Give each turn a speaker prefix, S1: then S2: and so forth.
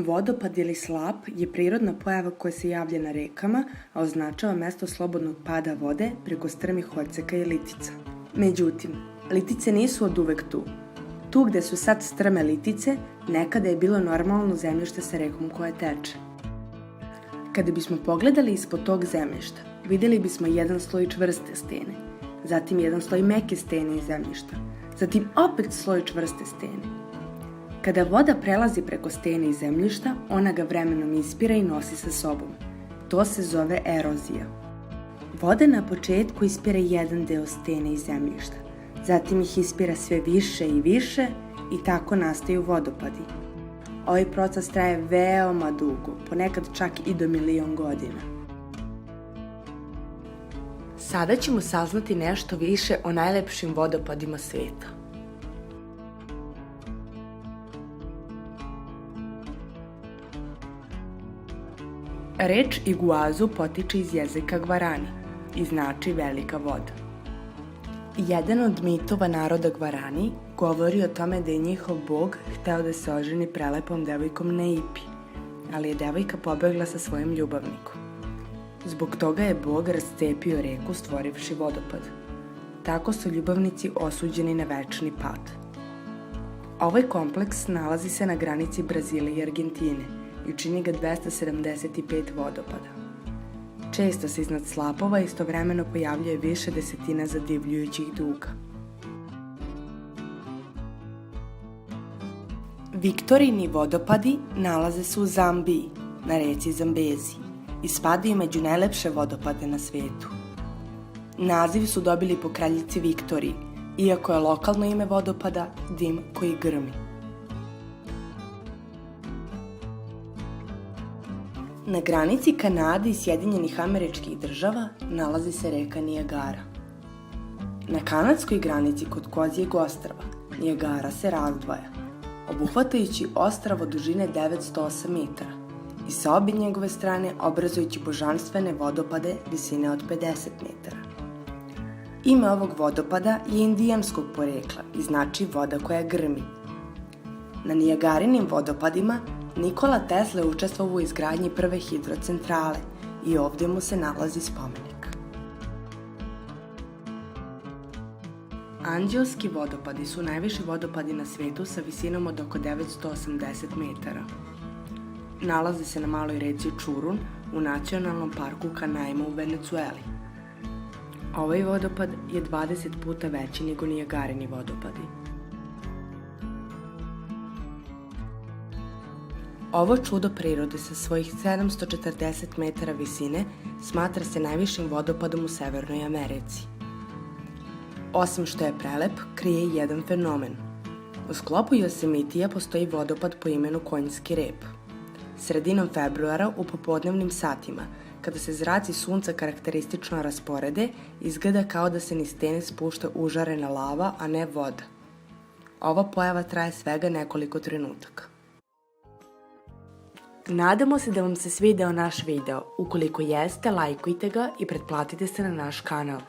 S1: Vodopad ili slap je prirodna pojava koja se javlja na rekama, a označava mesto slobodnog pada vode preko strmih odseka i litica. Međutim, litice nisu od uvek tu. Tu gde su sad strme litice, nekada je bilo normalno zemljište sa rekom koja teče. Kada bismo pogledali ispod tog zemljišta, videli bismo jedan sloj čvrste stene, zatim jedan sloj meke stene i zemljišta, zatim opet sloj čvrste stene. Kada voda prelazi preko stene i zemljišta, ona ga vremenom ispira i nosi sa sobom. To se zove erozija. Voda na početku ispira jedan deo stene i zemljišta, zatim ih ispira sve više i više i tako nastaju vodopadi. Ovaj proces traje veoma dugo, ponekad čak i do 1.000.000 godina. Sada ćemo saznati nešto više o najlepšim vodopadima sveta. Reč Iguazu potiče iz jezika Gvarani i znači velika voda. Jedan od mitova naroda Gvarani govori o tome da je njihov bog hteo da se oženi prelepom devojkom Neipi, ali je devojka pobegla sa svojim ljubavnikom. Zbog toga je bog rascepio reku stvorivši vodopad. Tako su ljubavnici osuđeni na večni pad. Ovaj kompleks nalazi se na granici Brazila i Argentine i čini ga 275 vodopada. Često se iznad slapova istovremeno pojavljuje više desetina zadivljujućih duga. Viktorijini vodopadi nalaze se u Zambiji, na reci Zambezi, i spadaju među najlepše vodopade na svetu. Naziv su dobili po kraljici Viktoriji, iako je lokalno ime vodopada dim koji grmi. Na granici Kanade i Sjedinjenih Američkih Država nalazi se reka Nijagara. Na kanadskoj granici kod Kozijeg ostrva Nijagara se razdvaja, obuhvatajući ostrvo dužine 908 metara i sa obje njegove strane obrazujući božanstvene vodopade visine od 50 metara. Ime ovog vodopada je indijamskog porekla i znači voda koja grmi. Na Nijagarinim vodopadima Nikola Tesla je učestvovao u izgradnji prve hidrocentrale i ovdje mu se nalazi spomenik. Anđelski vodopadi su najviši vodopadi na svetu sa visinom od oko 980 metara. Nalaze se na maloj reci Čurun u nacionalnom parku Canaima u Venecueli. Ovaj vodopad je 20 puta veći nego Nijagarini vodopadi. Ovo čudo prirode sa svojih 740 metara visine smatra se najvišim vodopadom u Severnoj Americi. Osim što je prelep, krije i jedan fenomen. U sklopu Josemitija postoji vodopad po imenu Konjski rep. Sredinom februara, u popodnevnim satima, kada se zraci sunca karakteristično rasporede, izgleda kao da se niz stene spušta užarena lava, a ne voda. Ova pojava traje svega nekoliko trenutaka. Nadamo se da vam se svideo naš video. Ukoliko jeste, lajkujte ga i pretplatite se na naš kanal.